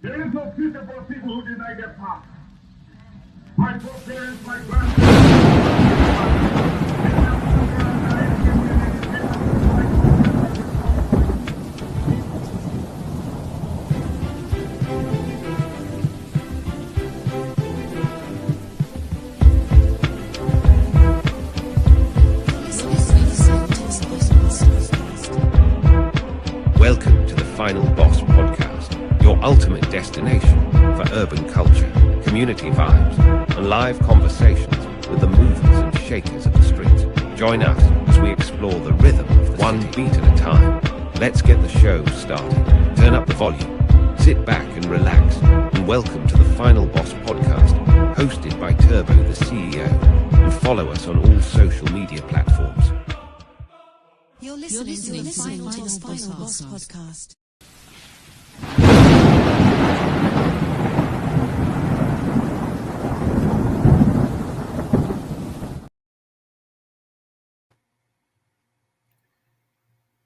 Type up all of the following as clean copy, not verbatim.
There is no future for people who deny their past. My foreparents, my grandparents. Welcome to the Final Boss podcast, your ultimate destination for urban culture, community vibes, and live conversations with the movers and shakers of the streets. Join us as we explore the rhythm of the one beat at a time. Let's get the show started. Turn up the volume, sit back and relax, and welcome to the Final Boss podcast, hosted by Turbo, the CEO, and follow us on all social media platforms. You're listening to the Final Boss podcast.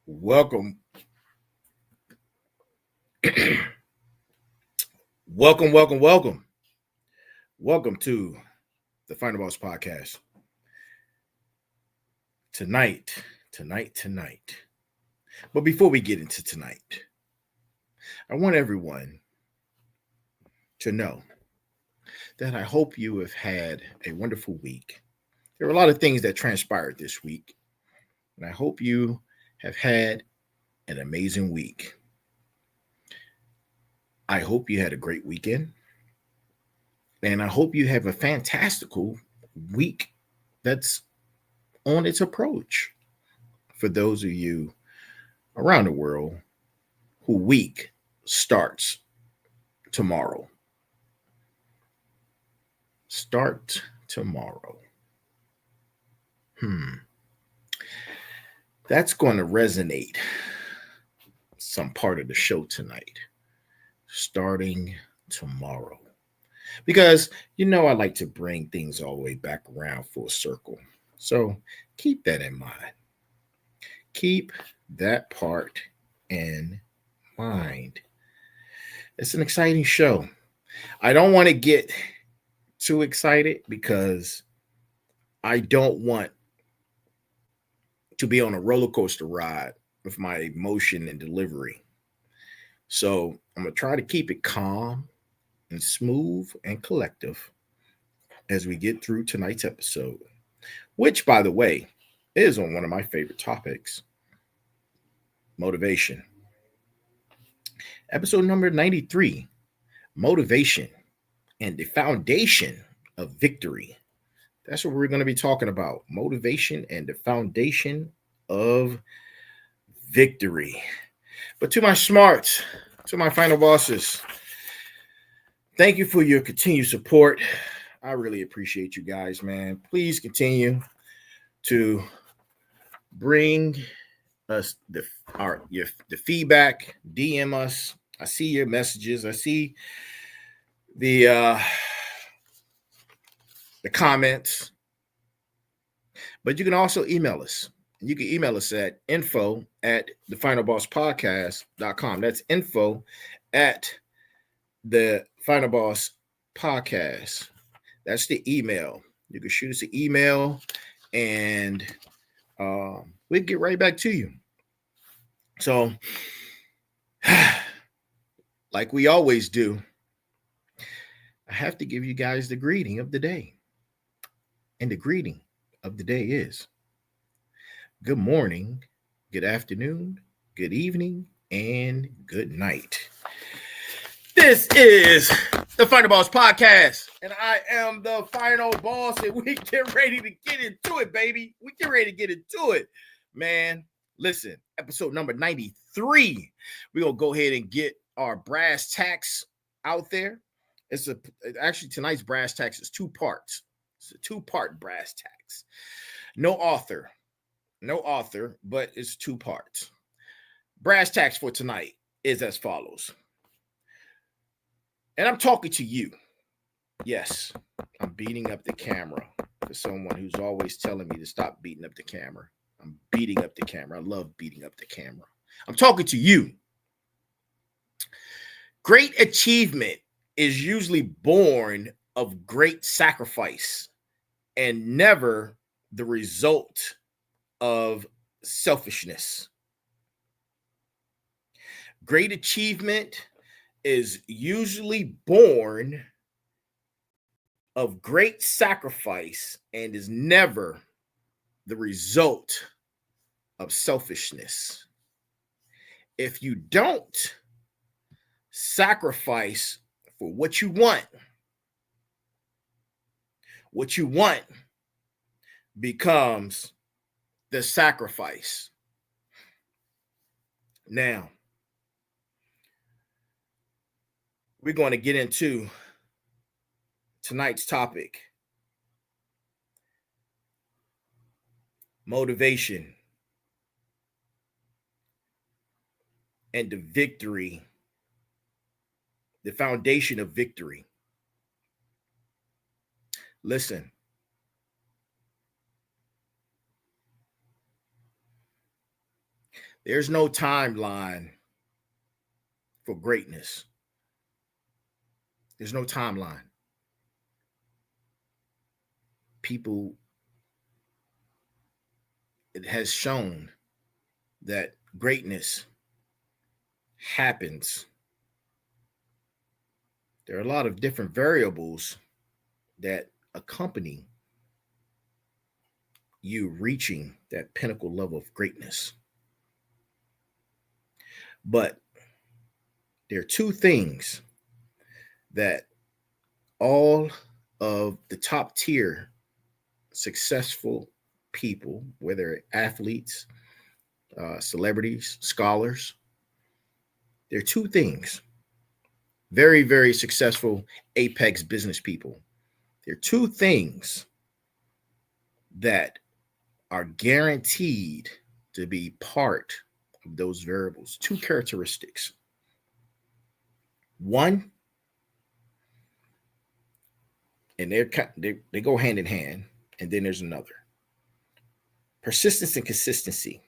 Welcome. Welcome to the Final Boss podcast. Tonight. But before we get into tonight, I want everyone to know that I hope you have had a wonderful week. There were a lot of things that transpired this week, and I hope you have had an amazing week. I hope you had a great weekend, and I hope you have a fantastical week that's on its approach. For those of you around the world who week starts tomorrow. Start tomorrow. That's going to resonate some part of the show tonight. Starting tomorrow. Because, I like to bring things all the way back around full circle. So keep that in mind. Keep that part in mind. It's an exciting show. I don't want to get too excited because I don't want to be on a roller coaster ride with my emotion and delivery. So I'm going to try to keep it calm and smooth and collective as we get through tonight's episode, which, by the way, is on one of my favorite topics, motivation. Episode number 93, motivation and the foundation of victory. That's what we're going to be talking about, motivation and the foundation of victory. But to my smarts, to my final bosses, thank you for your continued support. I really appreciate you guys, man. Please continue to bring us the feedback. DM us. I see your messages. I see the comments. But you can also email us. You can email us at info@TheFinalBossPodcast.com. That's info@TheFinalBossPodcast. That's the email. You can shoot us an email and we'll get right back to you. So, like we always do, I have to give you guys the greeting of the day. And the greeting of the day is good morning, good afternoon, good evening, and good night. This is the Final Boss Podcast, and I am the Final Boss, and we get ready to get into it, baby. We get ready to get into it, man. Listen, episode number 93. We're going to go ahead and get our brass tacks out there. Actually, tonight's brass tacks is two parts. It's a two-part brass tacks. No author, but it's two parts. Brass tacks for tonight is as follows. And I'm talking to you. Yes, I'm beating up the camera for someone who's always telling me to stop beating up the camera. I'm beating up the camera. I love beating up the camera. I'm talking to you. Great achievement is usually born of great sacrifice and never the result of selfishness. Great achievement is usually born of great sacrifice and is never the result of selfishness. If you don't sacrifice for what you want becomes the sacrifice. Now, we're going to get into tonight's topic: motivation and the victory, the foundation of victory. Listen, there's no timeline for greatness. There's no timeline. It has shown that greatness happens. There are a lot of different variables that accompany you reaching that pinnacle level of greatness. But there are two things that all of the top tier successful people, whether athletes, celebrities, scholars, there are two things. Very, very successful apex business people. There are two things that are guaranteed to be part of those variables. Two characteristics. One, and they go hand in hand, and then there's another. Persistence and consistency.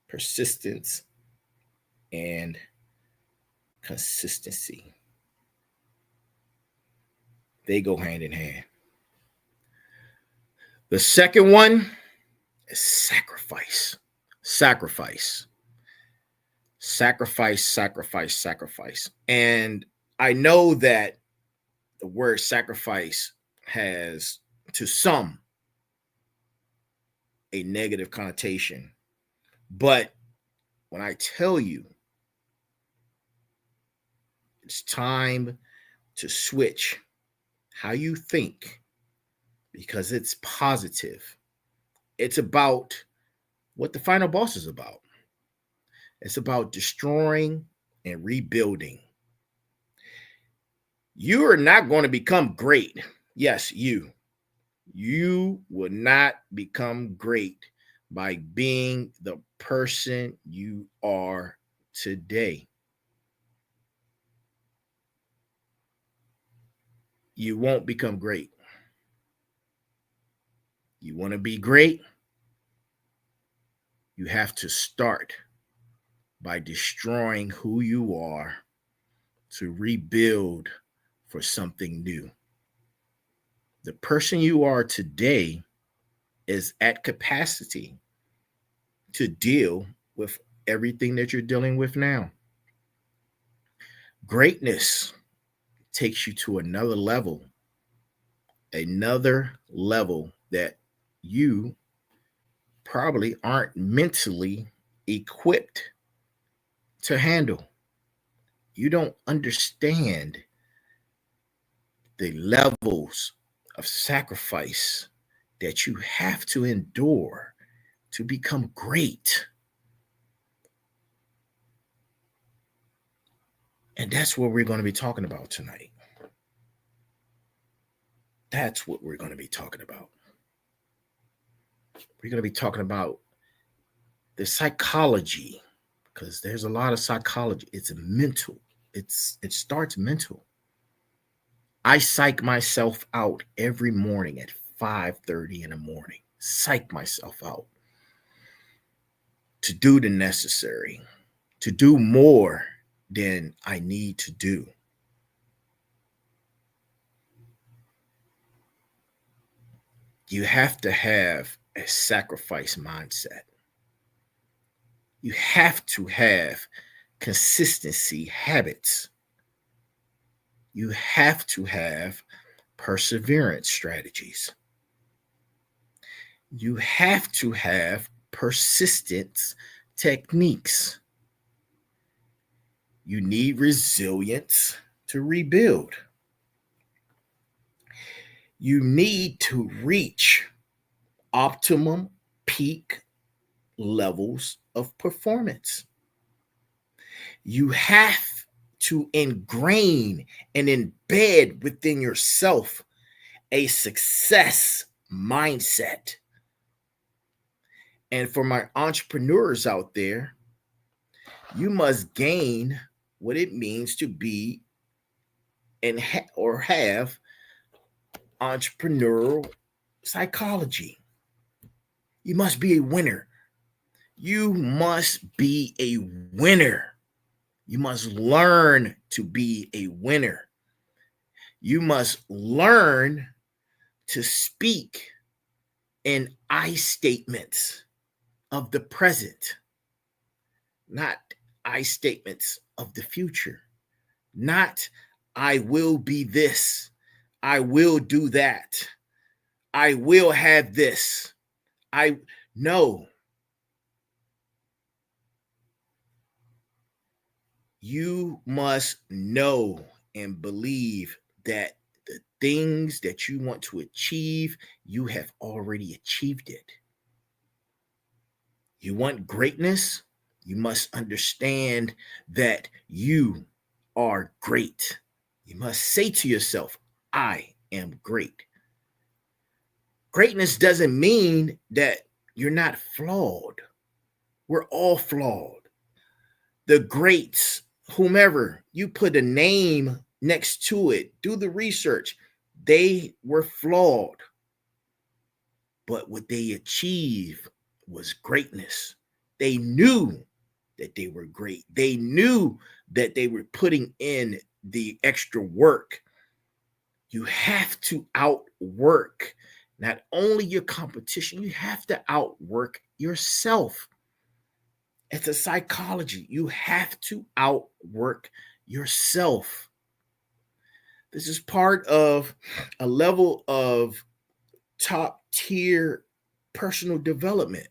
Persistence and consistency. They go hand in hand. The second one is sacrifice. Sacrifice. Sacrifice, sacrifice, sacrifice. And I know that the word sacrifice has, to some, a negative connotation. But when I tell you it's time to switch how you think, because it's positive. It's about what the final boss is about. It's about destroying and rebuilding. You are not going to become great. Yes, you will not become great by being the person you are today. You won't become great. You want to be great? You have to start by destroying who you are to rebuild for something new. The person you are today is at capacity to deal with everything that you're dealing with now. Greatness takes you to another level that you probably aren't mentally equipped to handle. You don't understand the levels of sacrifice that you have to endure to become great. And that's what we're going to be talking about tonight. That's what we're going to be talking about. We're going to be talking about the psychology, because there's a lot of psychology. It's mental. It starts mental. I psych myself out every morning at 5:30 in the morning. Psych myself out to do the necessary, to do more than I need to do. You have to have a sacrifice mindset. You have to have consistency habits. You have to have perseverance strategies. You have to have persistence techniques. You need resilience to rebuild. You need to reach optimum peak levels of performance. You have to ingrain and embed within yourself a success mindset. And for my entrepreneurs out there, you must gain what it means to be and or have entrepreneurial psychology. You must be a winner. You must be a winner. You must learn to be a winner. You must learn to speak in I statements of the present, not I statements of the future, not I will be this, I will do that, I will have this. No. You must know and believe that the things that you want to achieve, you have already achieved it. You want greatness? You must understand that you are great. You must say to yourself, I am great. Greatness doesn't mean that you're not flawed. We're all flawed. The greats, whomever, you put a name next to it, do the research. They were flawed. But what they achieved was greatness. They knew that they were great. They knew that they were putting in the extra work. You have to outwork not only your competition, you have to outwork yourself. It's a psychology. You have to outwork yourself. This is part of a level of top tier personal development.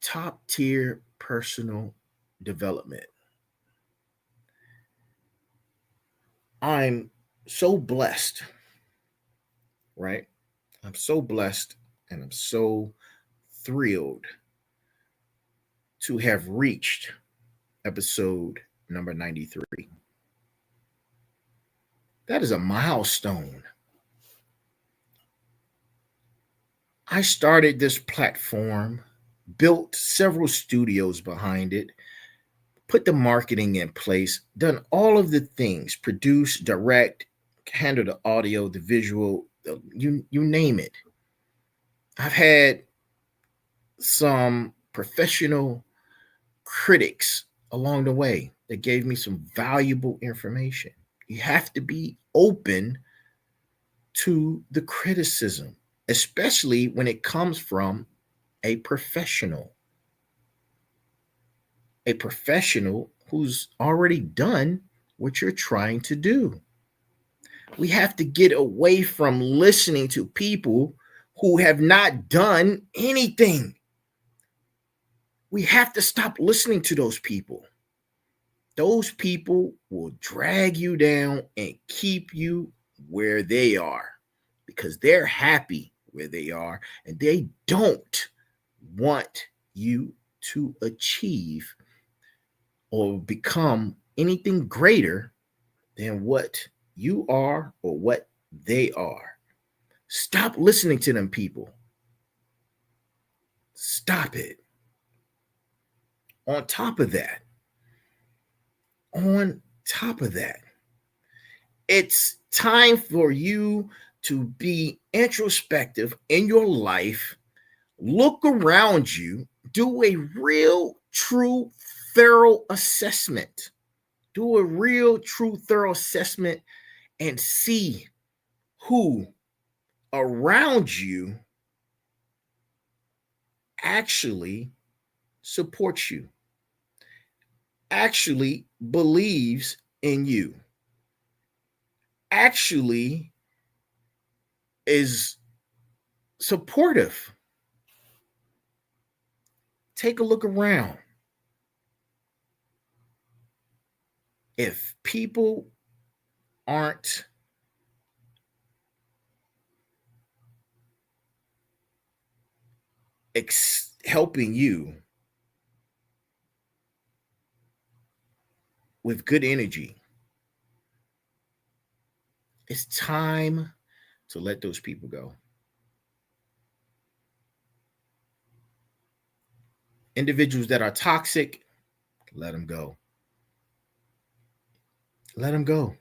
Top tier personal development. I'm so blessed, right? I'm so blessed and I'm so thrilled to have reached episode number 93. That is a milestone. I started this platform, built several studios behind it, put the marketing in place, done all of the things, produce, direct, handle the audio, the visual, you name it. I've had some professional critics along the way that gave me some valuable information. You have to be open to the criticism, especially when it comes from a professional who's already done what you're trying to do. We have to get away from listening to people who have not done anything. We have to stop listening to those people. Those people will drag you down and keep you where they are because they're happy where they are and they don't want you to achieve or become anything greater than what you are or what they are. Stop listening to them people. Stop it. On top of that, it's time for you to be introspective in your life. Look around you, do a real, true, thorough assessment. Do a real, true, thorough assessment and see who around you actually supports you, actually believes in you, actually is supportive. Take a look around. If people aren't helping you with good energy, it's time to let those people go. Individuals that are toxic, let them go. Let them go.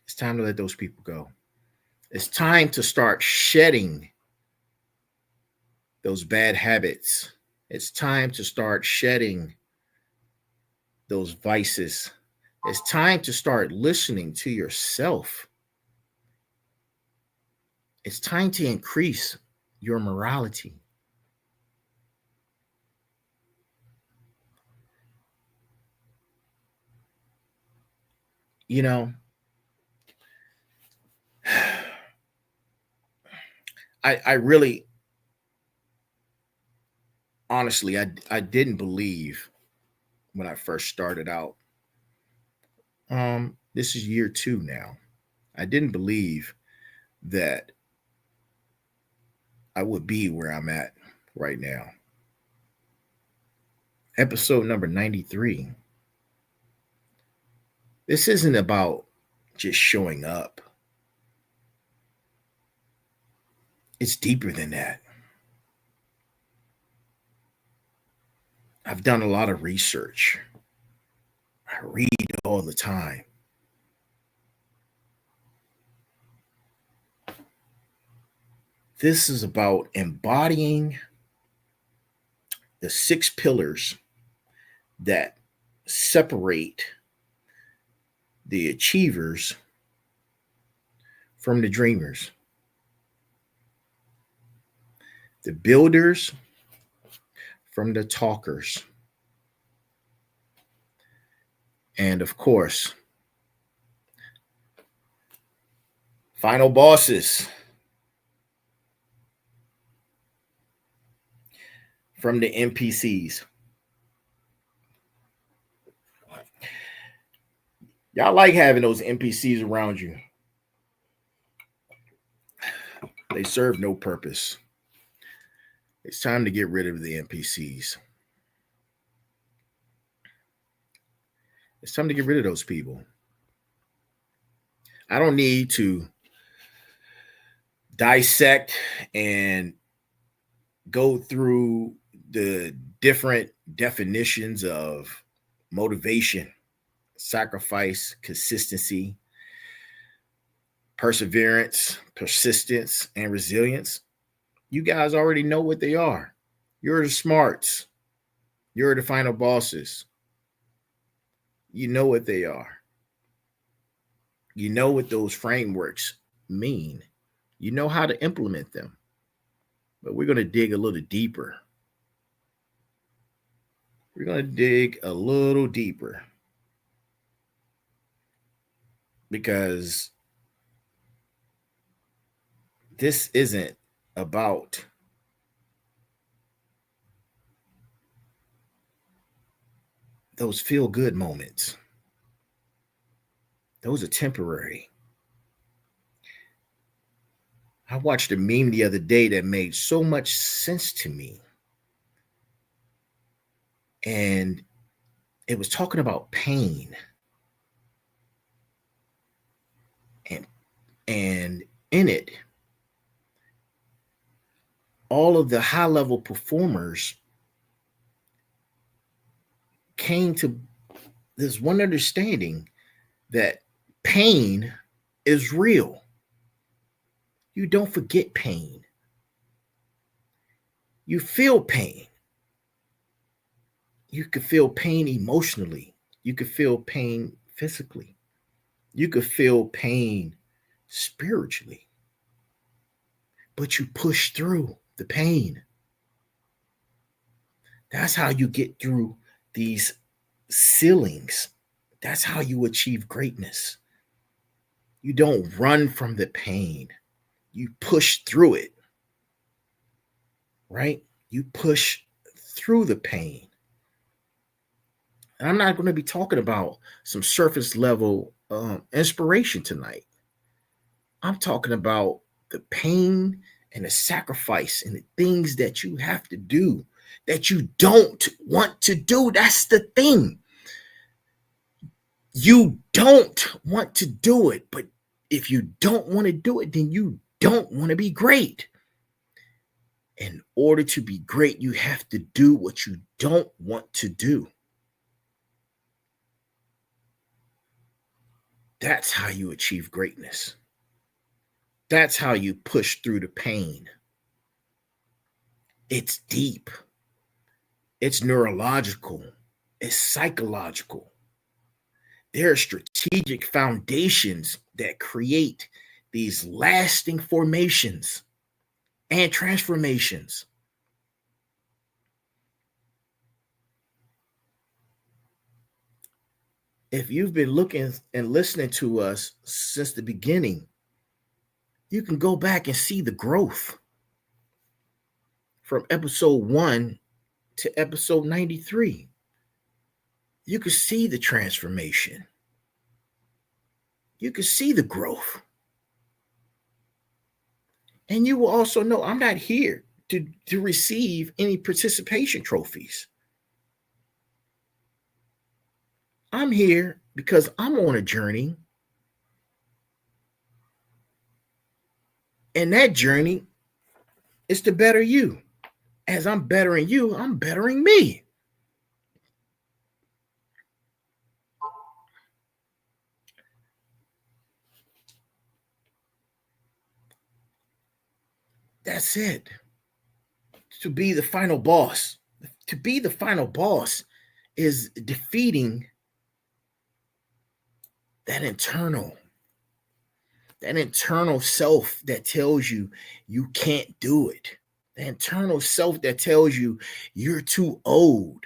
It's time to let those people go. It's time to start shedding those bad habits. It's time to start shedding those vices. It's time to start listening to yourself. It's time to increase your morality. You know, I really, honestly, I didn't believe when I first started out. This is year 2 now. I didn't believe that I would be where I'm at right now. Episode number 93. This isn't about just showing up. It's deeper than that. I've done a lot of research. I read all the time. This is about embodying the 6 pillars that separate the achievers from the dreamers, the builders from the talkers, and of course, final bosses from the NPCs. Y'all like having those NPCs around you. They serve no purpose. It's time to get rid of the NPCs. It's time to get rid of those people. I don't need to dissect and go through the different definitions of motivation, sacrifice, consistency, perseverance, persistence, and resilience. You guys already know what they are. You're the smarts. You're the final bosses. You know what they are. You know what those frameworks mean. You know how to implement them. But we're going to dig a little deeper. We're going to dig a little deeper. Because this isn't about those feel-good moments. Those are temporary. I watched a meme the other day that made so much sense to me. And it was talking about pain. And in it, all of the high-level performers came to this one understanding that pain is real. You don't forget pain. You feel pain. You could feel pain emotionally. You could feel pain physically. You could feel pain spiritually. But you push through the pain. That's how you get through these ceilings. That's how you achieve greatness. You don't run from the pain. You push through it, right? You push through the pain. And I'm not going to be talking about some surface level inspiration tonight. I'm talking about the pain and the sacrifice and the things that you have to do that you don't want to do. That's the thing. You don't want to do it, but if you don't want to do it, then you don't want to be great. In order to be great, you have to do what you don't want to do. That's how you achieve greatness. That's how you push through the pain. It's deep. It's neurological. It's psychological. There are strategic foundations that create these lasting formations and transformations. If you've been looking and listening to us since the beginning, you can go back and see the growth from episode 1 to episode 93. You can see the transformation. You can see the growth. And you will also know I'm not here to receive any participation trophies. I'm here because I'm on a journey. And that journey is to better you. As I'm bettering you, I'm bettering me. That's it. To be the final boss. To be the final boss is defeating that internal self that tells you you can't do it. The internal self that tells you you're too old.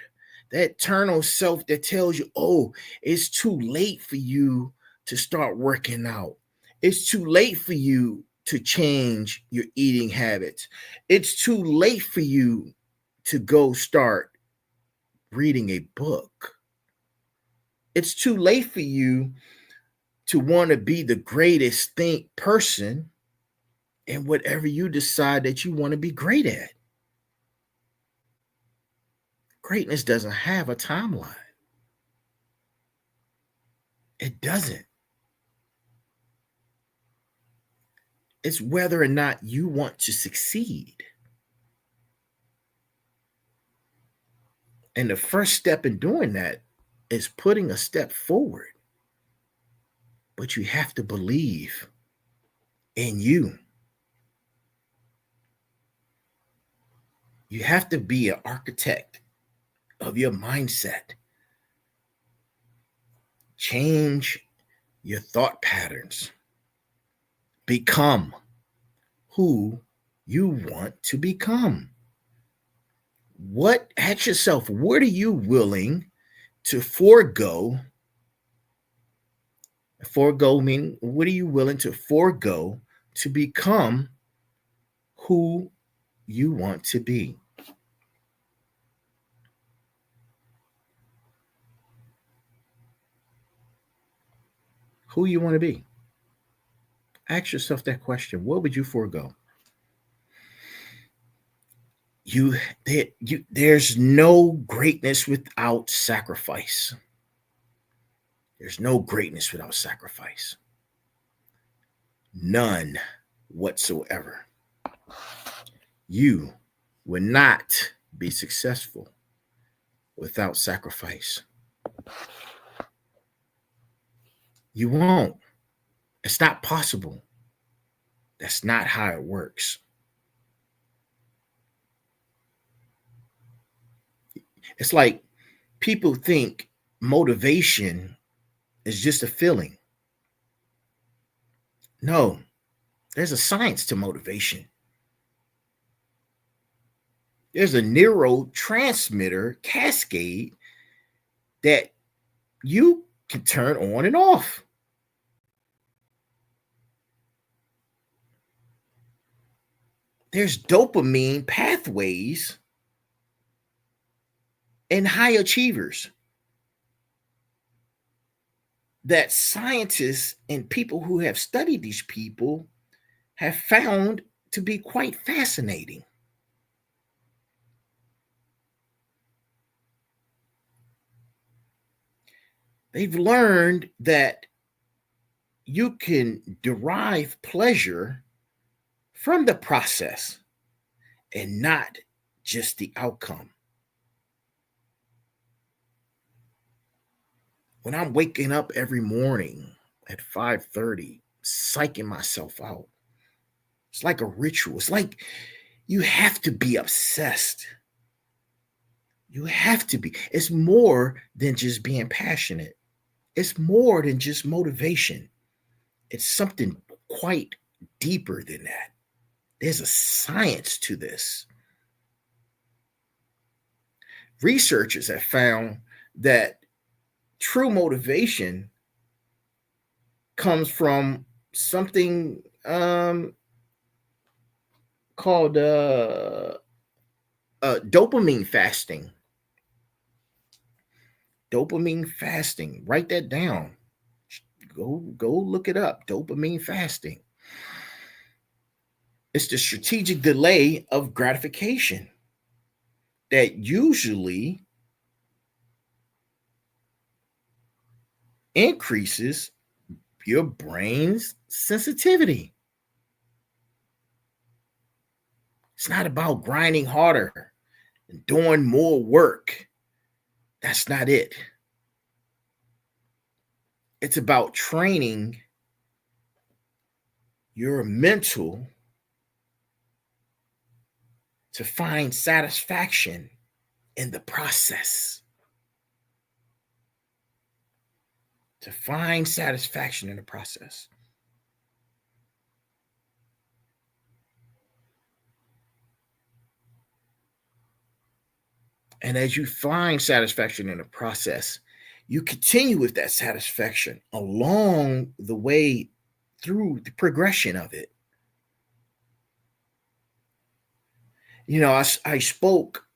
That internal self that tells you, oh, it's too late for you to start working out. It's too late for you to change your eating habits. It's too late for you to go start reading a book. It's too late for you to want to be the greatest person in whatever you decide that you want to be great at. Greatness doesn't have a timeline. It doesn't. It's whether or not you want to succeed. And the first step in doing that is putting a step forward. But you have to believe in you. You have to be an architect of your mindset. Change your thought patterns. Become who you want to become. Ask yourself, what are you willing to forego? Forego meaning, what are you willing to forego to become who you want to be? Who you want to be? Ask yourself that question. What would you forego? There's no greatness without sacrifice. There's no greatness without sacrifice. None whatsoever. You will not be successful without sacrifice. You won't. It's not possible. That's not how it works. It's like people think motivation is just a feeling. No, there's a science to motivation. There's a neurotransmitter cascade that you can turn on and off. There's dopamine pathways in high achievers that scientists and people who have studied these people have found to be quite fascinating. They've learned that you can derive pleasure from the process and not just the outcome. When I'm waking up every morning at 5:30, psyching myself out, it's like a ritual. It's like you have to be obsessed. You have to be. It's more than just being passionate. It's more than just motivation. It's something quite deeper than that. There's a science to this. Researchers have found that true motivation comes from something called dopamine fasting. Dopamine fasting. Write that down. Go look it up. Dopamine fasting. It's the strategic delay of gratification that usually increases your brain's sensitivity. It's not about grinding harder and doing more work. That's not it. It's about training your mental to find satisfaction in the process. To find satisfaction in the process. And as you find satisfaction in the process, you continue with that satisfaction along the way through the progression of it. You know, I spoke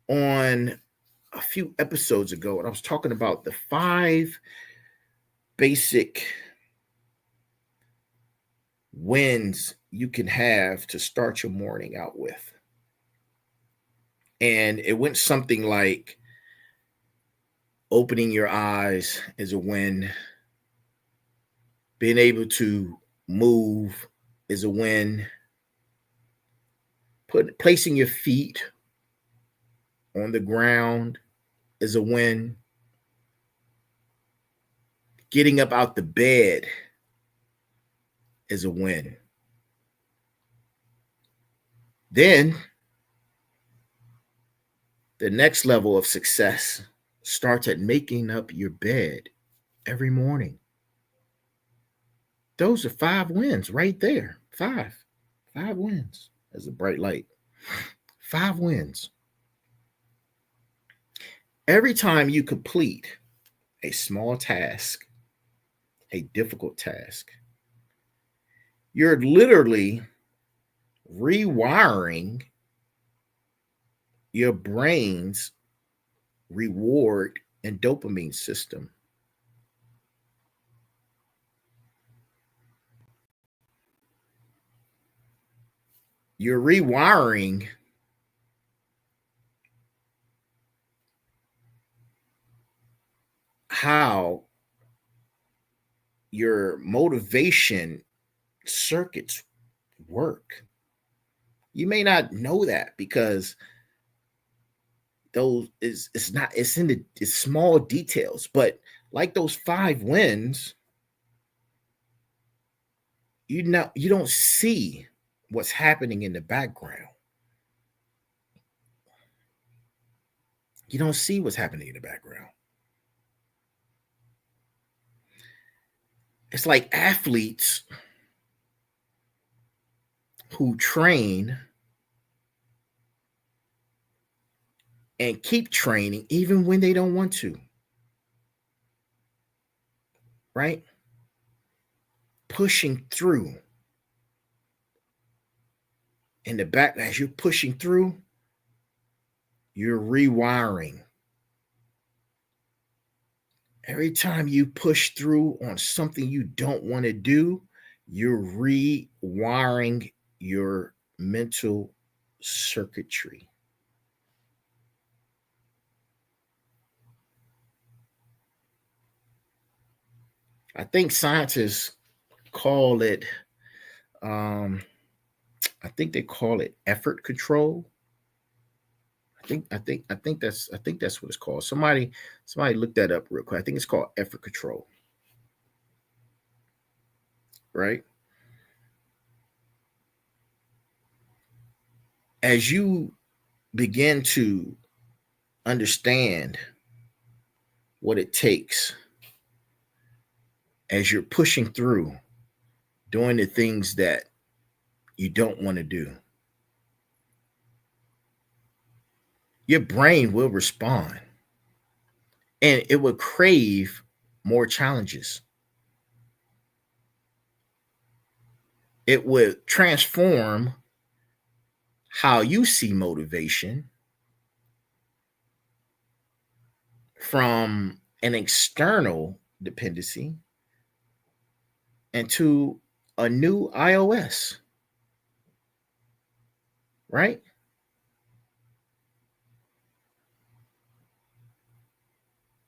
on a few episodes ago, and I was talking about the 5 basic wins you can have to start your morning out with. And it went something like opening your eyes is a win. Being able to move is a win. Placing your feet on the ground is a win. Getting up out the bed is a win. Then the next level of success starts at making up your bed every morning. Those are 5 wins right there. 5 wins. There's a bright light. 5 wins. Every time you complete a small task, a difficult task, you're literally rewiring your brain's reward and dopamine system. You're rewiring how your motivation circuits work. You may not know that because it's in the small details, but like those 5 wins, you don't see what's happening in the background. You don't see what's happening in the background. It's like athletes who train and keep training even when they don't want to. Right? Pushing through. In the back, as you're pushing through, you're rewiring. Every time you push through on something you don't want to do, you're rewiring your mental circuitry. I think scientists call it, I think they call it effort control. I think that's what it's called. Somebody look that up real quick. I think it's called effort control. Right? As you begin to understand what it takes as you're pushing through, doing the things that you don't want to do, your brain will respond and it will crave more challenges. It would transform how you see motivation from an external dependency into a new iOS, right?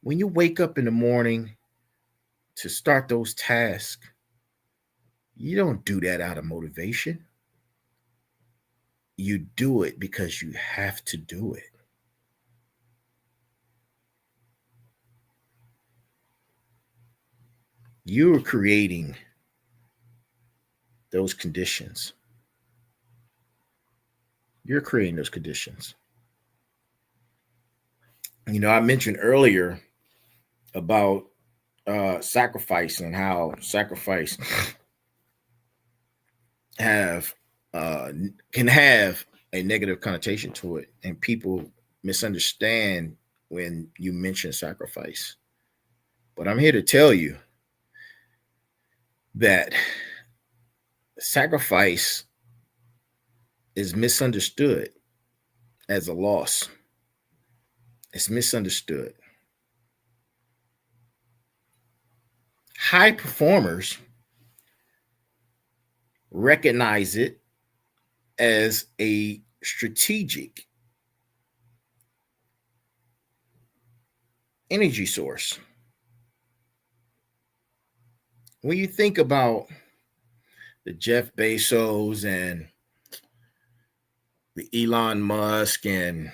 When you wake up in the morning to start those tasks, you don't do that out of motivation. You do it because you have to do it. You're creating those conditions. You're creating those conditions. You know, I mentioned earlier about sacrifice and how sacrifice can have a negative connotation to it, and people misunderstand when you mention sacrifice. But I'm here to tell you that sacrifice is misunderstood as a loss. It's misunderstood. High performers recognize it as a strategic energy source. When you think about the Jeff Bezos and the Elon Musk and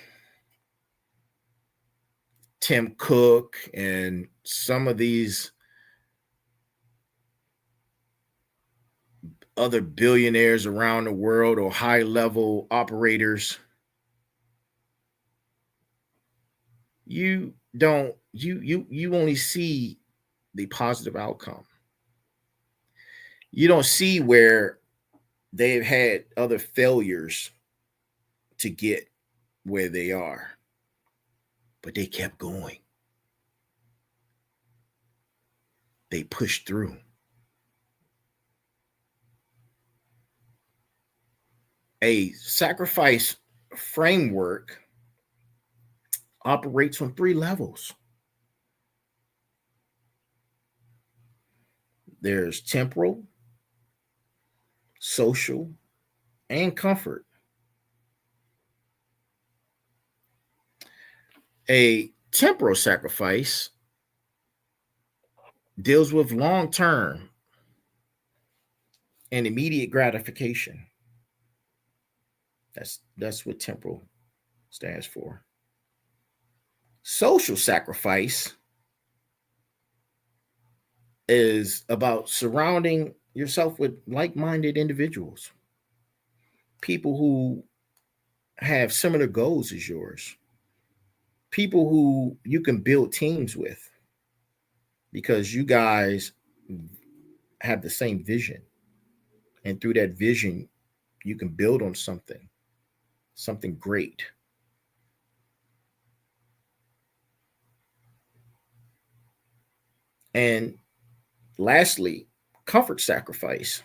Tim Cook and some of these other billionaires around the world or high level operators, you only see the positive outcome. You don't see where they've had other failures to get where they are, but they kept going. They pushed through. A sacrifice framework operates on 3 levels. There's temporal, social, and comfort. A temporal sacrifice deals with long-term and immediate gratification. That's what temporal stands for. Social sacrifice is about surrounding yourself with like-minded individuals, people who have similar goals as yours, people who you can build teams with because you guys have the same vision. And through that vision, you can build on something great. And lastly, comfort sacrifice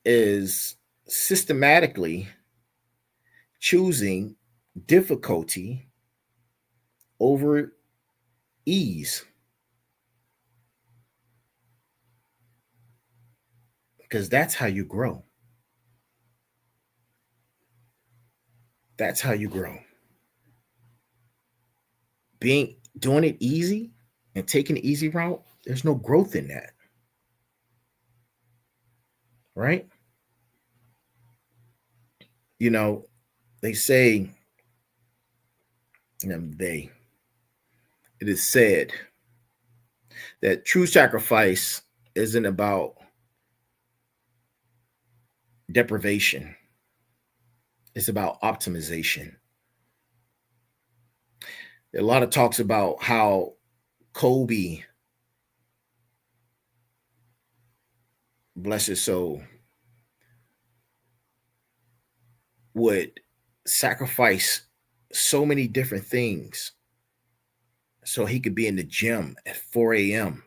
is systematically choosing difficulty over ease. Because that's how you grow. That's how you grow. Doing it easy and taking the easy route, there's no growth in that. Right? You know, they say, it is said that true sacrifice isn't about deprivation. It's about optimization. A lot of talks about how Kobe, bless his soul, would sacrifice so many different things so he could be in the gym at 4 a.m.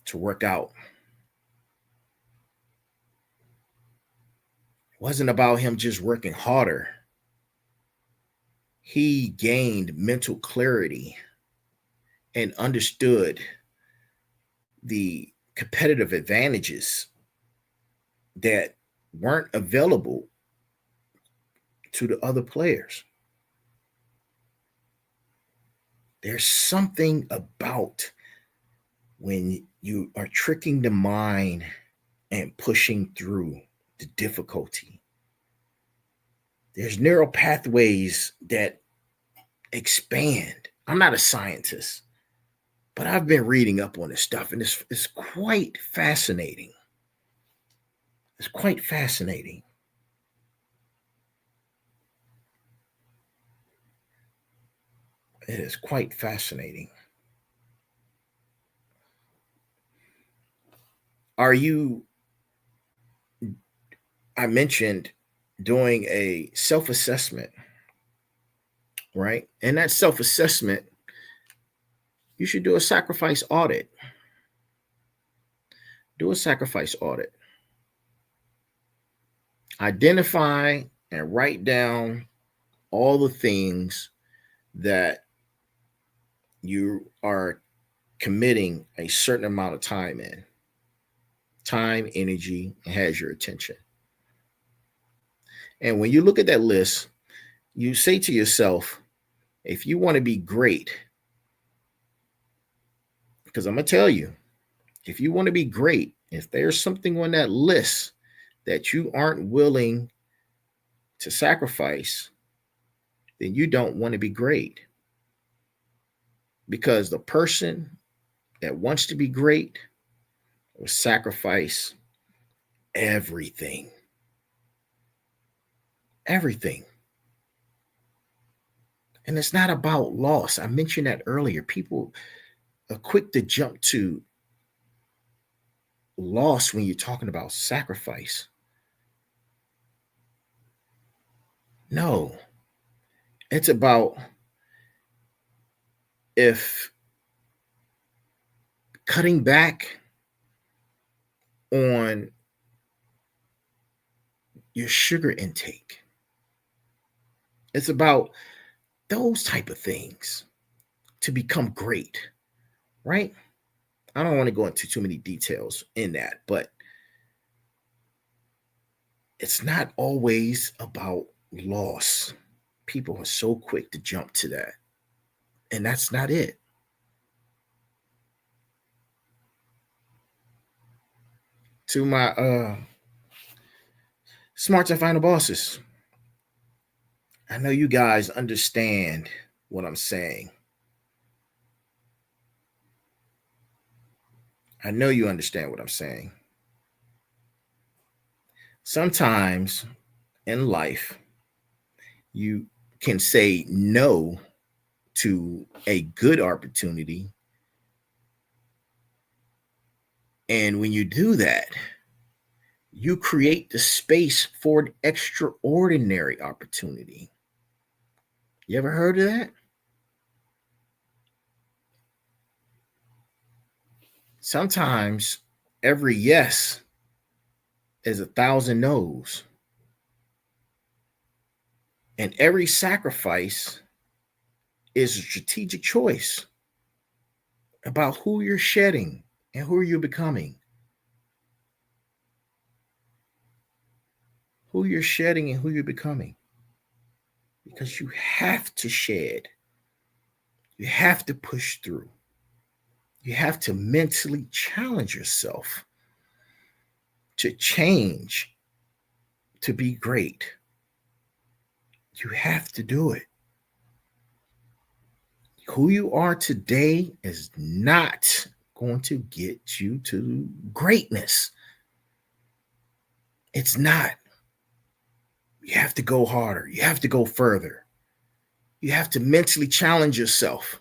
to work out. It wasn't about him just working harder. He gained mental clarity and understood the competitive advantages that weren't available to the other players. There's something about when you are tricking the mind and pushing through the difficulty. There's neural pathways that expand. I'm not a scientist, but I've been reading up on this stuff, and it's quite fascinating. It's quite fascinating. It is quite fascinating. I mentioned doing a self-assessment, right? And that self-assessment, you should do a sacrifice audit. Do a sacrifice audit. Identify and write down all the things that you are committing a certain amount of time in. Time, energy, and has your attention. And when you look at that list, you say to yourself, if you want to be great, because I'm going to tell you, if you want to be great, if there's something on that list that you aren't willing to sacrifice, then you don't want to be great. Because the person that wants to be great will sacrifice everything. Everything. And it's not about loss. I mentioned that earlier. People are quick to jump to loss when you're talking about sacrifice. No, it's about if cutting back on your sugar intake. It's about those type of things to become great, right? I don't want to go into too many details in that, but it's not always about loss. People are so quick to jump to that, and that's not it. To my smart and final bosses, I know you guys understand what I'm saying. I know you understand what I'm saying. Sometimes in life, you can say no to a good opportunity. And when you do that, you create the space for an extraordinary opportunity. You ever heard of that? Sometimes every yes is 1,000 no's. And every sacrifice is a strategic choice about who you're shedding and who you're becoming. Who you're shedding and who you're becoming. Because you have to shed. You have to push through. You have to mentally challenge yourself to change, to be great. You have to do it. Who you are today is not going to get you to greatness. It's not. You have to go harder. You have to go further. You have to mentally challenge yourself.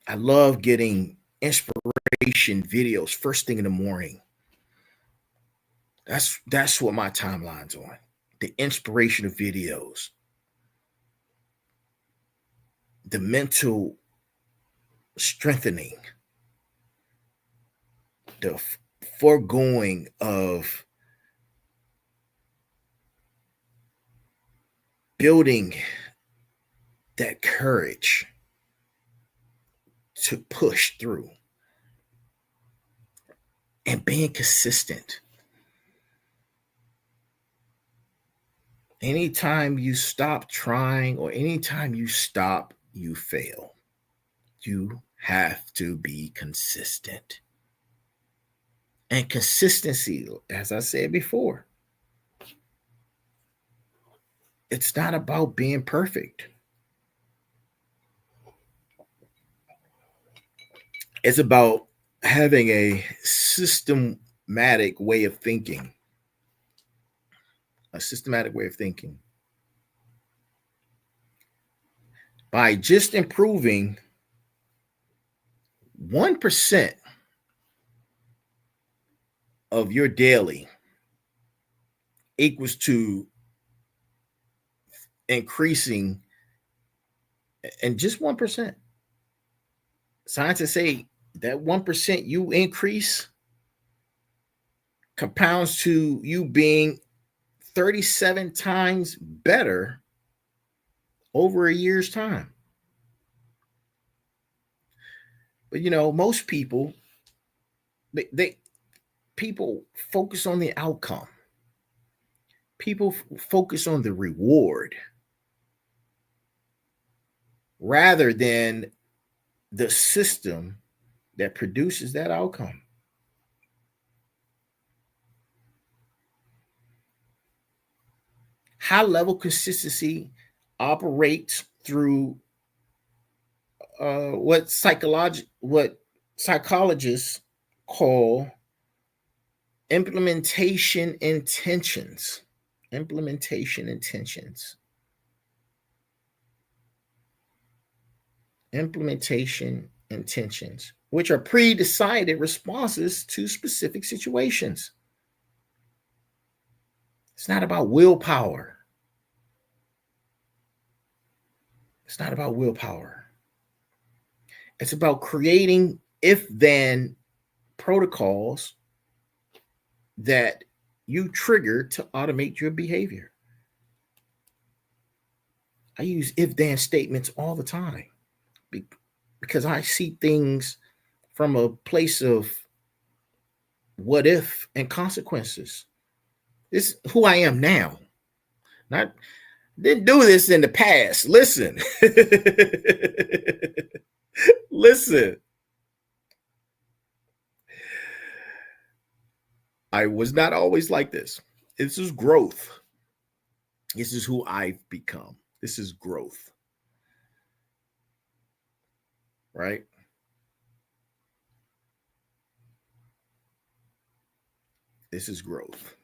I love getting inspiration videos first thing in the morning. That's what my timeline's on. The inspirational videos. The mental strengthening. The foregoing of building that courage to push through and being consistent. Anytime you stop trying or anytime you stop, you fail. You have to be consistent. And consistency, as I said before, it's not about being perfect. It's about having a systematic way of thinking. A systematic way of thinking. By just improving 1% of your daily equals to increasing, and just 1%. Scientists say that 1% you increase compounds to you being 37 times better over a year's time. But most people, people focus on the outcome. People focus on the reward rather than the system that produces that outcome. High level consistency operates through what psychologists call implementation intentions. Implementation intentions, which are pre-decided responses to specific situations. It's not about willpower. It's not about willpower. It's about creating if-then protocols that you trigger to automate your behavior. I use if-then statements all the time because I see things from a place of what if and consequences. This is who I am now. Didn't do this in the past. Listen. Listen. I was not always like this. This is growth. This is who I've become. This is growth. Right? This is growth.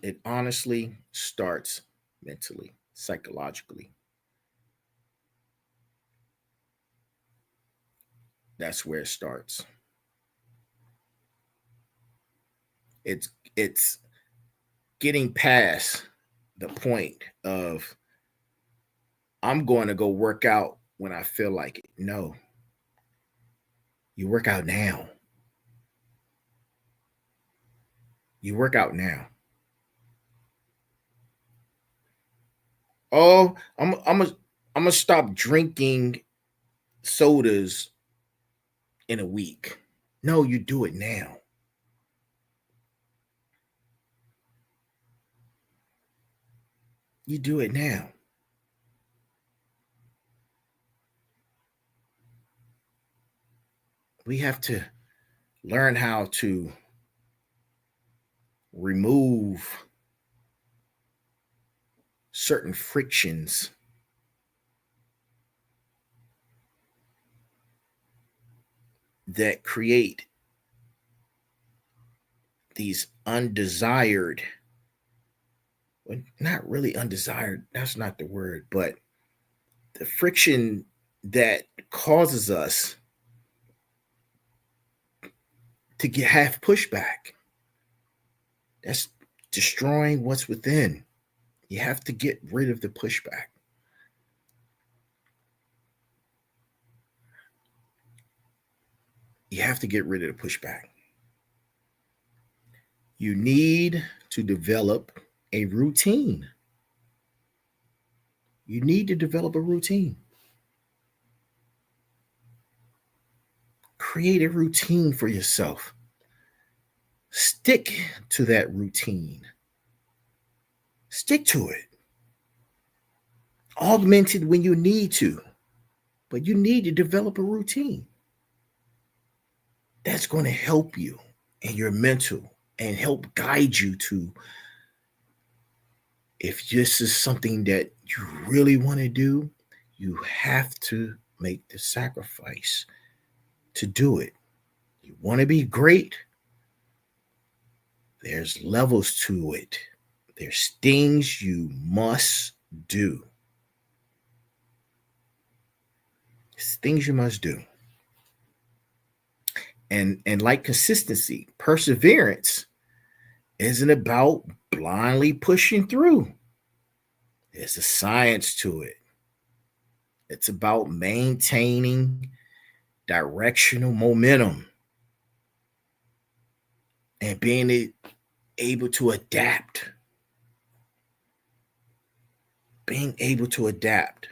It honestly starts mentally, psychologically. That's where it starts. It's getting past the point of I'm going to go work out when I feel like it. No, you work out now. You work out now. Oh, I'm gonna stop drinking sodas in a week. No, you do it now. You do it now. We have to learn how to remove certain frictions that create these undesired, well, not really undesired, that's not the word, but the friction that causes us to have pushback. That's destroying what's within. You have to get rid of the pushback. You have to get rid of the pushback. You need to develop a routine. You need to develop a routine. Create a routine for yourself. Stick to that routine. Stick to it. Augment it when you need to, but you need to develop a routine. That's going to help you and your mental and help guide you to, if this is something that you really want to do, you have to make the sacrifice to do it. You want to be great? There's levels to it. There's things you must do. It's things you must do. And like consistency, perseverance isn't about blindly pushing through. There's a science to it. It's about maintaining directional momentum and being able to adapt. Being able to adapt.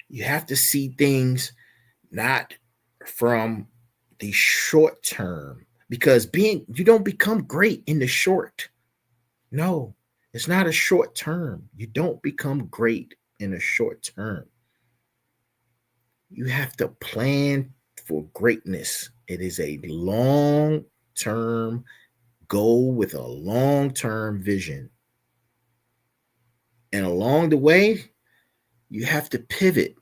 You have to see things not from the short term, because you don't become great in the short. No, it's not a short term. You don't become great in a short term. You have to plan for greatness. It is a long-term goal with a long-term vision. And along the way, you have to pivot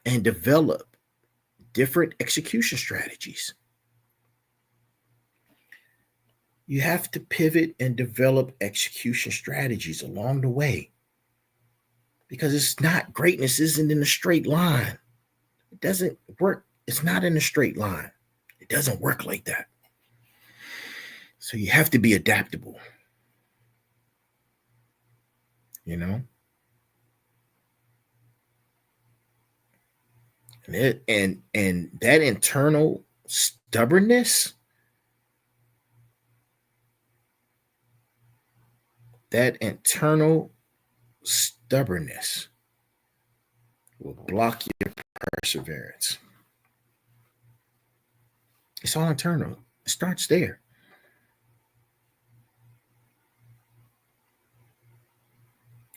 and develop different execution strategies. You have to pivot and develop execution strategies along the way, because it's not, greatness isn't in a straight line. It doesn't work. It's not in a straight line. It doesn't work like that. So you have to be adaptable. You know? And that internal stubbornness, will block your perseverance. It's all internal. It starts there.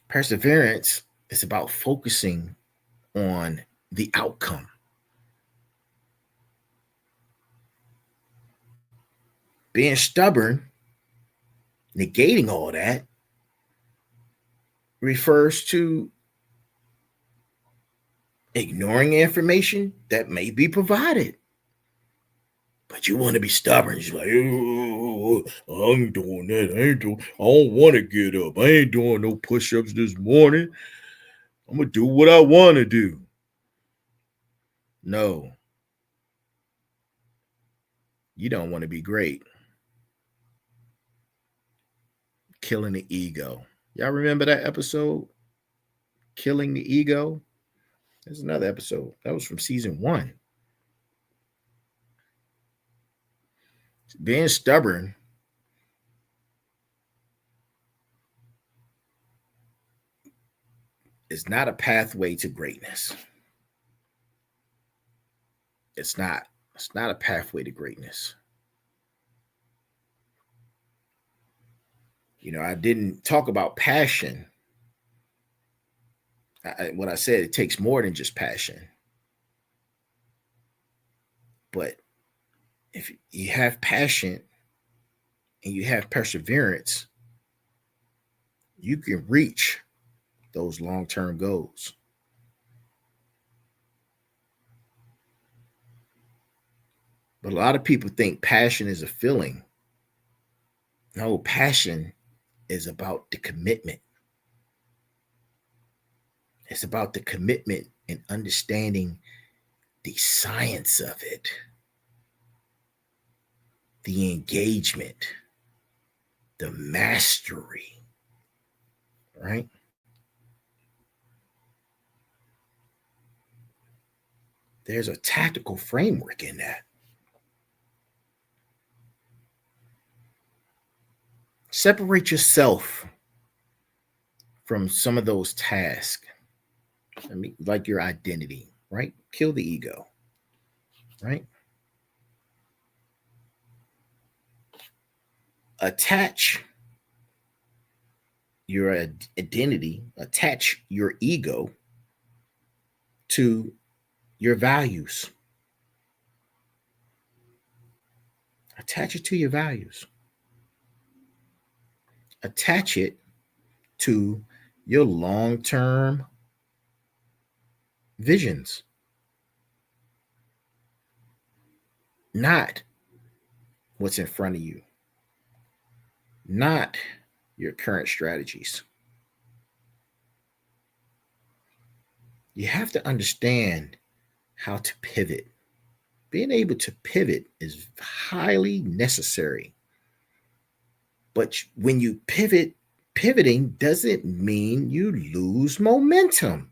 Perseverance is about focusing on the outcome. Being stubborn, negating all that, refers to ignoring information that may be provided. But you want to be stubborn. You're like, oh, I'm doing that. I don't want to get up. I ain't doing no push-ups this morning. I'm going to do what I want to do. No. You don't want to be great. Killing the ego. Y'all remember that episode? Killing the ego? There's another episode. That was from season 1. Being stubborn is not a pathway to greatness. It's not. It's not a pathway to greatness. You know, I didn't talk about passion. What I said, it takes more than just passion. But if you have passion and you have perseverance, you can reach those long-term goals. But a lot of people think passion is a feeling. No, passion is about the commitment. It's about the commitment and understanding the science of it, the engagement, the mastery, right? There's a tactical framework in that. Separate yourself from some of those tasks. I mean, like your identity, right? Kill the ego, right? Attach your identity, attach your ego to your values. Attach it to your values. Attach it to your long-term visions, not what's in front of you, not your current strategies. You have to understand how to pivot. Being able to pivot is highly necessary. But when you pivot, pivoting doesn't mean you lose momentum.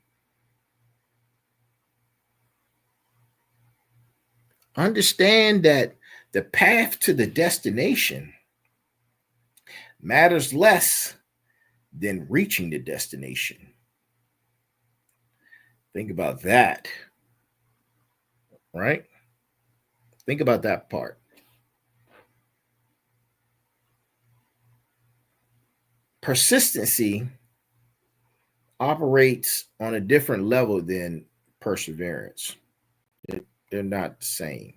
Understand that the path to the destination matters less than reaching the destination. Think about that, right? Think about that part. Persistency operates on a different level than perseverance. They're not the same.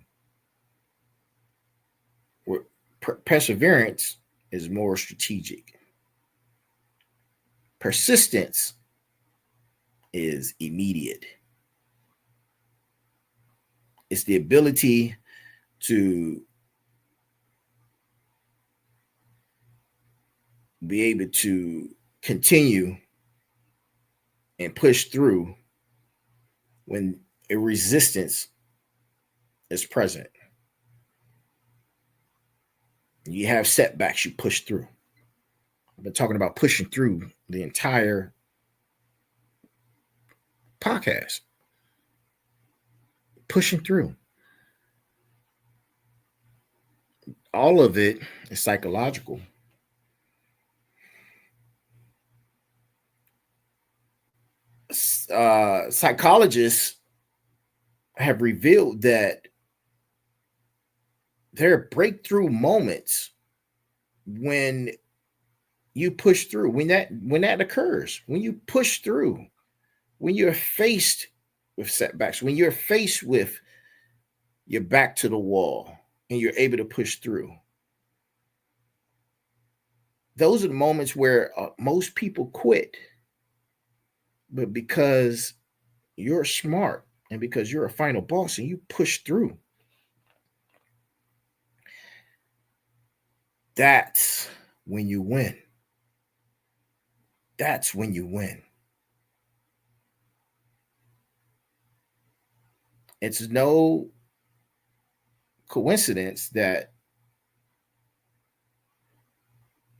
Perseverance is more strategic. Persistence is immediate. It's the ability to be able to continue and push through when a resistance is present. You have setbacks, you push through. I've been talking about pushing through the entire podcast. Pushing through. All of it is psychological. Psychologists have revealed that there are breakthrough moments when you push through, when that occurs, when you push through, when you're faced with setbacks, when you're faced with your back to the wall and you're able to push through. Those are the moments where most people quit. But because you're smart and because you're a final boss and you push through, That's when you win. That's when you win. It's no coincidence that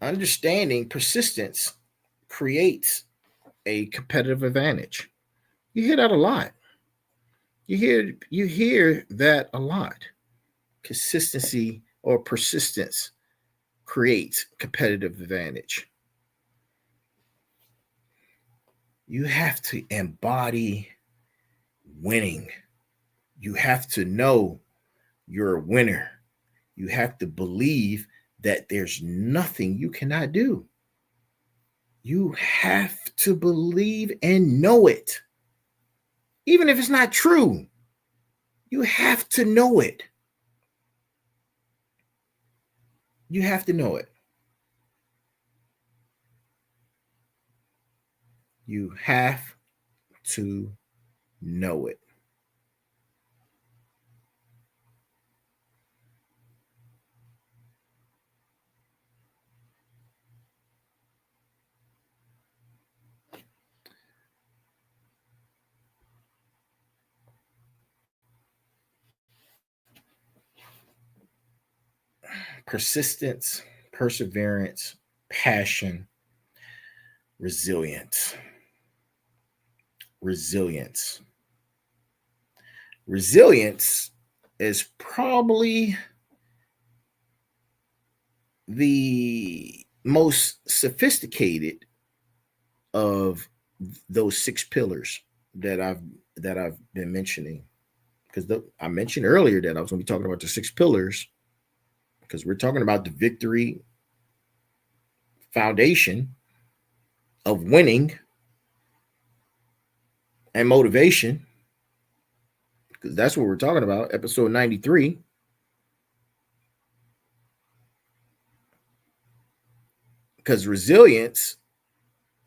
understanding persistence creates a competitive advantage. You hear that a lot. You hear that a lot. Consistency or persistence creates competitive advantage. You have to embody winning. You have to know you're a winner. You have to believe that there's nothing you cannot do. You have to believe and know it. Even if it's not true, you have to know it. You have to know it. You have to know it. Persistence, perseverance, passion, resilience. Resilience. Resilience is probably the most sophisticated of those 6 pillars that I've been mentioning, because I mentioned earlier that I was going to be talking about the 6 pillars, because we're talking about the victory foundation of winning and motivation, because that's what we're talking about, episode 93. Because resilience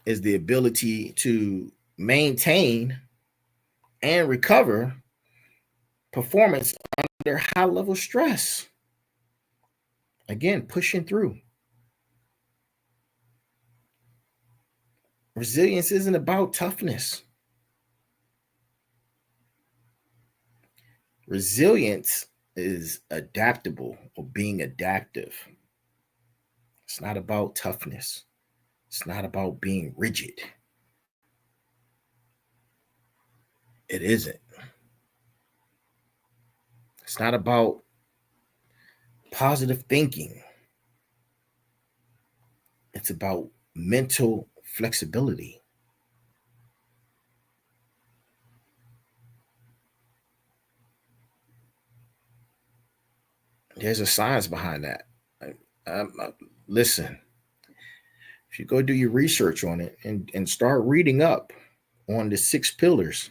is the ability to maintain and recover performance under high level stress. Again, pushing through. Resilience isn't about toughness. Resilience is adaptable, or being adaptive. It's not about toughness. It's not about being rigid. It isn't. It's not about positive thinking. It's about mental flexibility. There's a science behind that. Listen, if you go do your research on it and start reading up on the 6 pillars,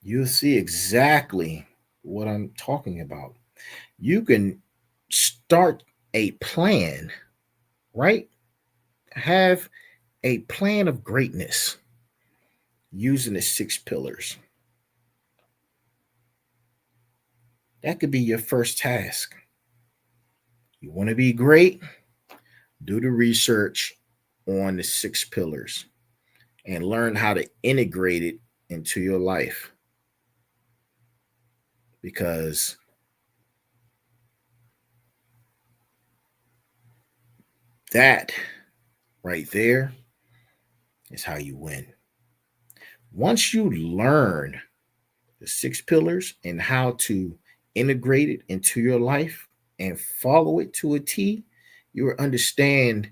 you'll see exactly what I'm talking about. You can start a plan, right? Have a plan of greatness using the 6 pillars. That could be your first task. You want to be great? Do the research on the 6 pillars and learn how to integrate it into your life. Because that right there is how you win. Once you learn the 6 pillars and how to integrate it into your life and follow it to a T, you will understand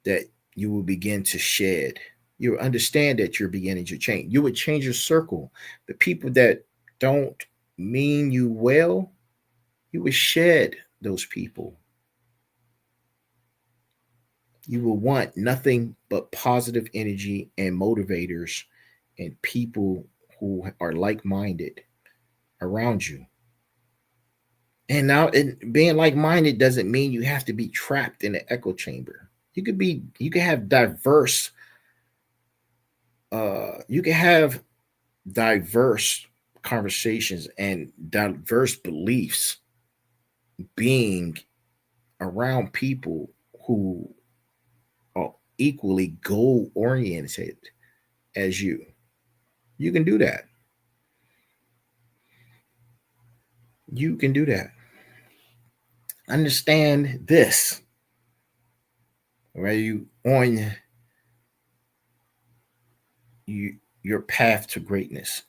that you will begin to shed. You will understand that you're beginning to change. You would change your circle. The people that don't mean you well, you would shed those people. You will want nothing but positive energy and motivators and people who are like-minded around you. And now, being like-minded doesn't mean you have to be trapped in an echo chamber. You can have diverse conversations and diverse beliefs being around people who are equally goal oriented as you. You can do that. You can do that. Understand this. Right? You on your path to greatness,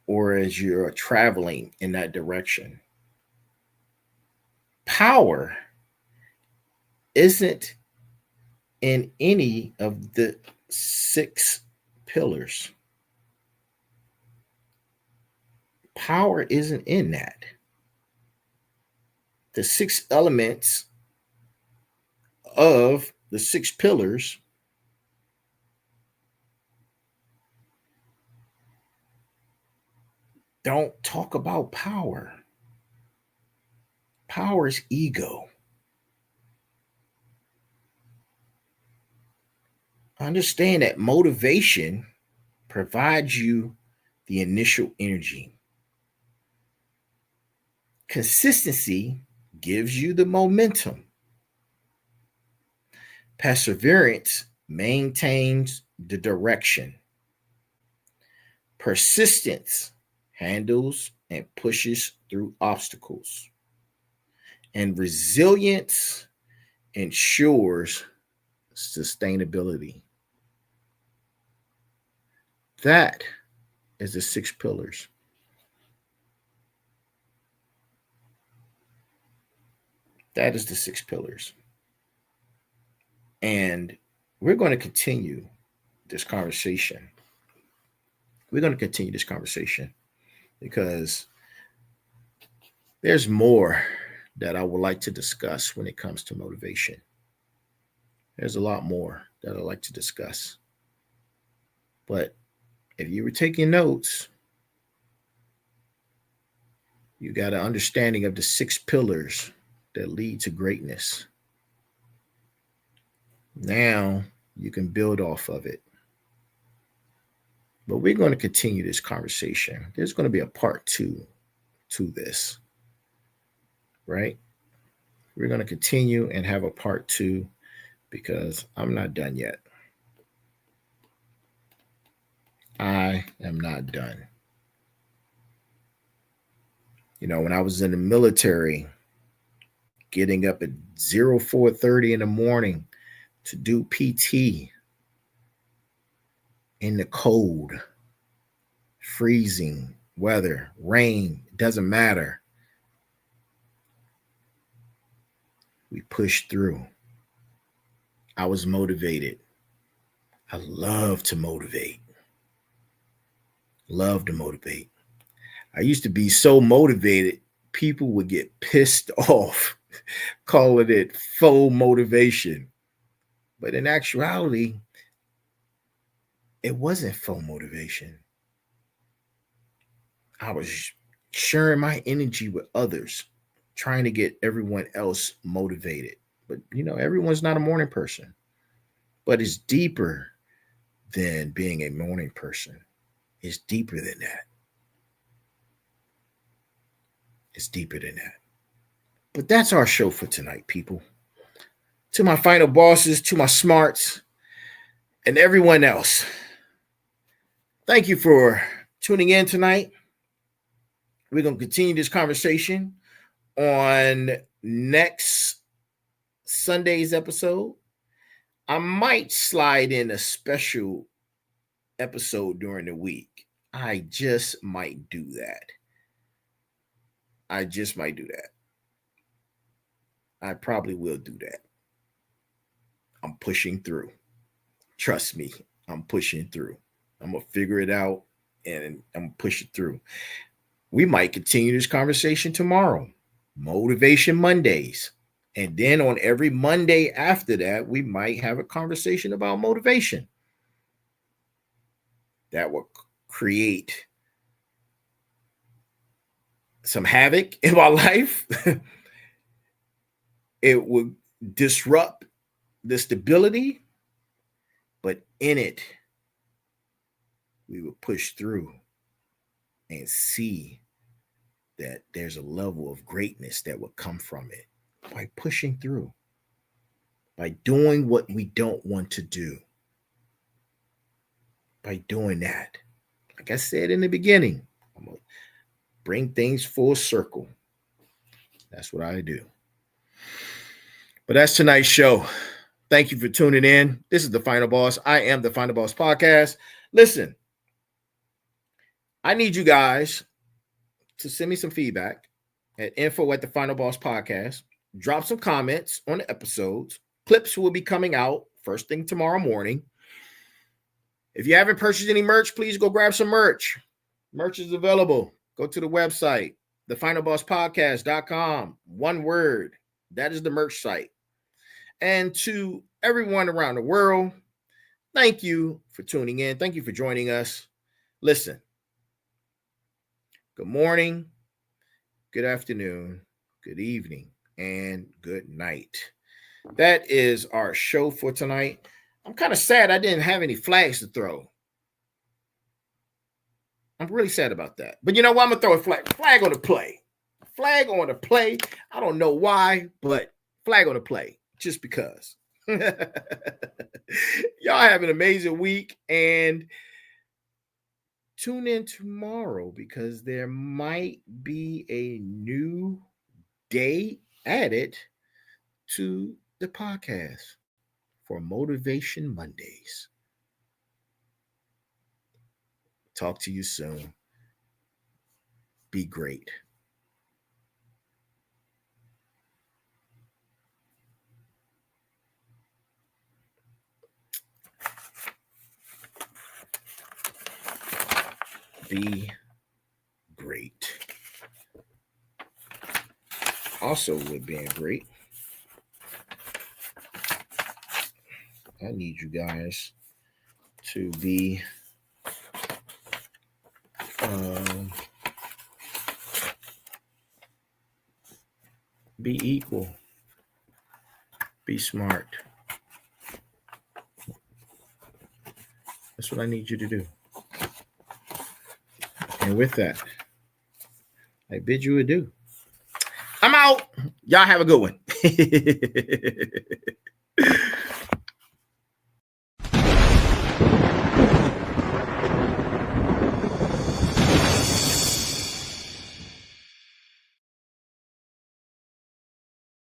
or as you're traveling in that direction. Power isn't in any of the 6 pillars. Power isn't in that. The 6 elements of the 6 pillars don't talk about power. Power is ego. Understand that motivation provides you the initial energy. Consistency gives you the momentum. Perseverance maintains the direction. Persistence handles and pushes through obstacles. And resilience ensures sustainability. That is the 6 pillars. That is the 6 pillars. And we're going to continue this conversation. We're going to continue this conversation because there's more that I would like to discuss when it comes to motivation. There's a lot more that I'd like to discuss. But if you were taking notes, you got an understanding of the 6 pillars that lead to greatness. Now you can build off of it. But we're going to continue this conversation. There's going to be a part 2 to this, right? We're going to continue and have a part 2 because I'm not done yet. I am not done. You know, when I was in the military, getting up at 4:30 in the morning to do PT in the cold, freezing weather, rain, doesn't matter. We pushed through. I was motivated. I love to motivate. Love to motivate. I used to be so motivated, people would get pissed off, calling it faux motivation. But in actuality, it wasn't faux motivation. I was sharing my energy with others, trying to get everyone else motivated. But, you know, everyone's not a morning person. But it's deeper than being a morning person. It's deeper than that. It's deeper than that. But that's our show for tonight, people. To my final bosses, to my smarts, and everyone else, thank you for tuning in tonight. We're going to continue this conversation on next Sunday's episode. I might slide in a special episode during the week. I just might do that. I probably will do that. I'm pushing through. Trust me, I'm pushing through. I'm going to figure it out and I'm pushing through. We might continue this conversation tomorrow. Motivation Mondays. And then on every Monday after that, we might have a conversation about motivation. That will create some havoc in my life. It will disrupt the stability, but in it, we will push through and see that there's a level of greatness that will come from it. by pushing through, by doing what we don't want to do. By doing that, like I said in the beginning, I'm going to bring things full circle. That's what I do. But that's tonight's show. Thank you for tuning in. This is The Final Boss. I am The Final Boss Podcast. Listen, I need you guys to send me some feedback at info@TheFinalBossPodcast. Drop some comments on the episodes. Clips will be coming out first thing tomorrow morning. If you haven't purchased any merch, please go grab some merch. Merch is available. Go to the website, TheFinalBossPodcast.com. One word. That is the merch site. And to everyone around the world, thank you for tuning in. Thank you for joining us. Listen, good morning, good afternoon, good evening, and good night. That is our show for tonight. I'm kind of sad I didn't have any flags to throw. I'm really sad about that. But you know what? I'm going to throw a flag on the play. Flag on the play. I don't know why, but flag on the play. Just because. Y'all have an amazing week, and tune in tomorrow because there might be a new day added to the podcast for Motivation Mondays. Talk to you soon. Be great. Be great. Also, with being great, I need you guys to be equal, be smart. That's what I need you to do. And with that, I bid you adieu. I'm out. Y'all have a good one.